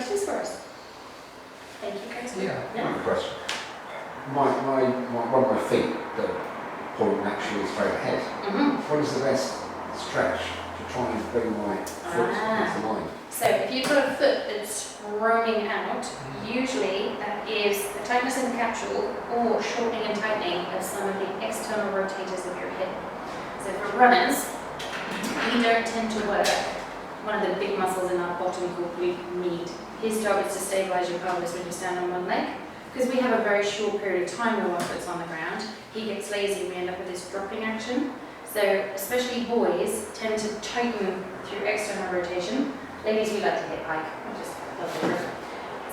questions for us? Thank you, Chris. Yeah. One question. One of my feet, the point naturally is straight ahead. What is the best stretch to try and bring my foot into line? So if you've got a foot that's roaming out, usually that is a tightness in the capsule or shortening and tightening of some of the external rotators of your hip. So for runners, we don't tend to work one of the big muscles in our bottom called glute med. His job is to stabilize your pelvis when you stand on one leg. Because we have a very short period of time where one foot's on the ground, he gets lazy and we end up with this dropping action. So especially boys tend to tighten through external rotation. Ladies, we like to hip hike.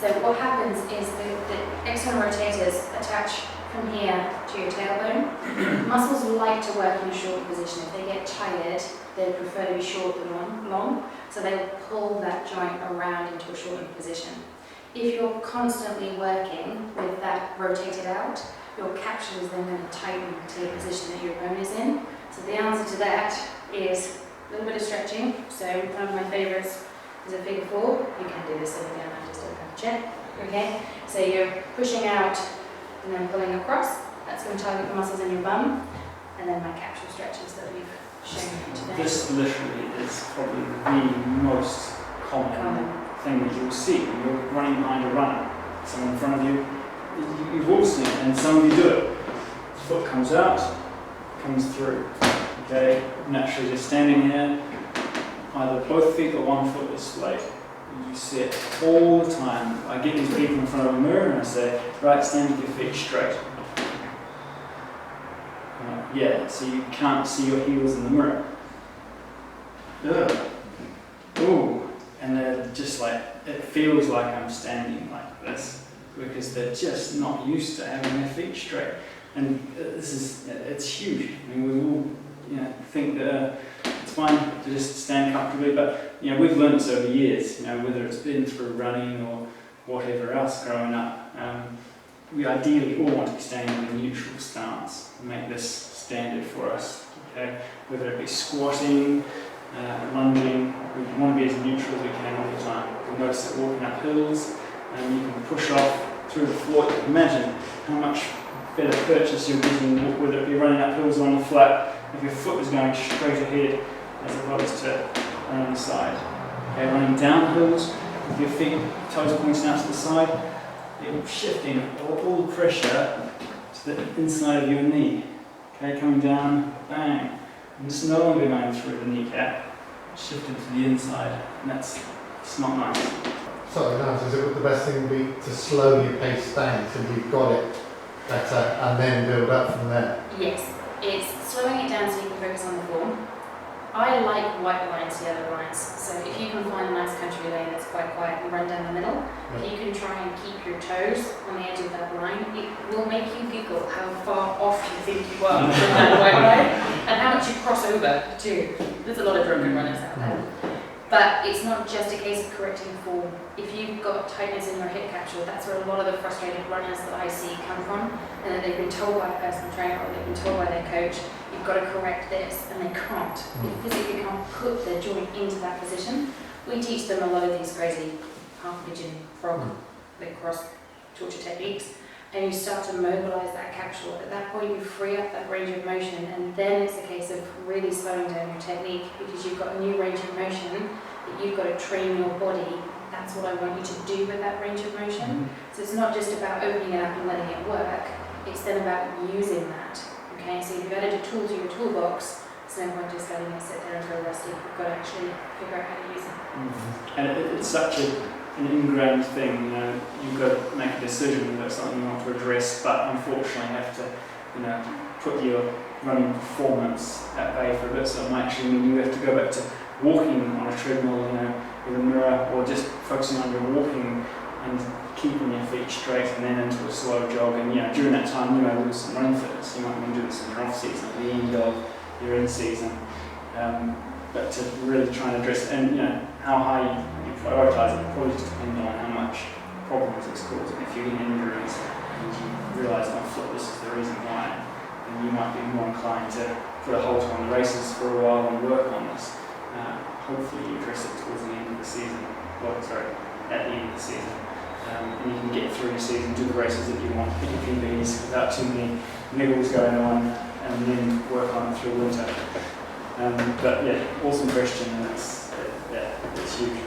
So what happens is the external rotators attach from here to your tailbone. Muscles like to work in a short position. If they get tired, they prefer to be short than long. So they will pull that joint around into a shortened position. If you're constantly working with that rotated out, your capsule is then going to tighten to the position that your bone is in. So the answer to that is a little bit of stretching. So one of my favorites is a figure 4. You can do this if you don't have to still have a check. Okay? So you're pushing out and then pulling across. That's going to target the muscles in your bum. And then my capsule stretches that we've shown you today. This literally is probably the most common thing that you'll see when you're running behind a runner. Someone in front of you, you've all seen it, and some of you do it. The foot comes out, comes through. Okay, naturally just standing here, either both feet or one foot is splayed. You see it all the time. I get these people in front of a mirror and I say, right, stand with your feet straight. Yeah, so you can't see your heels in the mirror. Ooh. And they're just like, it feels like I'm standing like this because they're just not used to having their feet straight. And it's huge. I mean, we all think that it's fine to just stand comfortably, but we've learned this over years, whether it's been through running or whatever else growing up. We ideally all want to be standing in a neutral stance and make this standard for us, okay? Whether it be squatting, lunging, we want to be as neutral as we can all the time. You'll notice that walking up hills, you can push off through the floor. Imagine how much better purchase you're getting, whether it be running up hills or on the flat, if your foot was going straight ahead as opposed to on the side. Okay, running down hills with your feet, toes pointing out to the side, you're shifting all the pressure to the inside of your knee. Okay, coming down, bang. And it's no longer going through the kneecap, shifted to the inside, and it's not nice. So, is it the best thing would be to slow your pace down until you've got it better and then build up from there? Yes, it's slowing it down so you can focus on the form. I like white lines, yellow lines, so if you can find a nice country lane that's quite quiet and run down the middle, if you can try and keep your toes on the edge of that line, it will make you giggle how far off you think you are from that white line and how much you cross over too. There's a lot of drunken runners out there. But it's not just a case of correcting form. If you've got tightness in your hip capsule, that's where a lot of the frustrated runners that I see come from, and that they've been told by a personal trainer or they've been told by their coach, you've got to correct this, and they can't. They physically can't put their joint into that position. We teach them a lot of these crazy half pigeon, frog, leg cross, torture techniques, and you start to mobilize that capsule. At that point, you free up that range of motion, and then it's a case of really slowing down your technique because you've got a new range of motion that you've got to train your body. That's what I want you to do with that range of motion. So it's not just about opening it up and letting it work, it's then about using that. Okay, so if you've added a tool to your toolbox, it's no point just letting it sit there and go rusty. You've got to actually figure out how to use it. And it's such an ingrained thing, you've got to make a decision whether it's something you want to address, but unfortunately you have to, put your running performance at bay for a bit, so it might actually mean you have to go back to walking on a treadmill, with a mirror, or just focusing on your walking and keeping your feet straight and then into a slow jog, and during that time you may lose some running fitness. You might want to do this in your off season, at the end of your in season, but to really try and address and how high you prioritise it probably just depends on how much problems it's causing. If you get injuries and you realise, this is the reason why, then you might be more inclined to put a halt on the races for a while and work on this. Hopefully you address it towards the end of the season. at the end of the season. And you can get through your season, do the races that you want, pick your PBs without too many niggles going on, and then work on it through winter. But yeah, awesome question, and it's huge.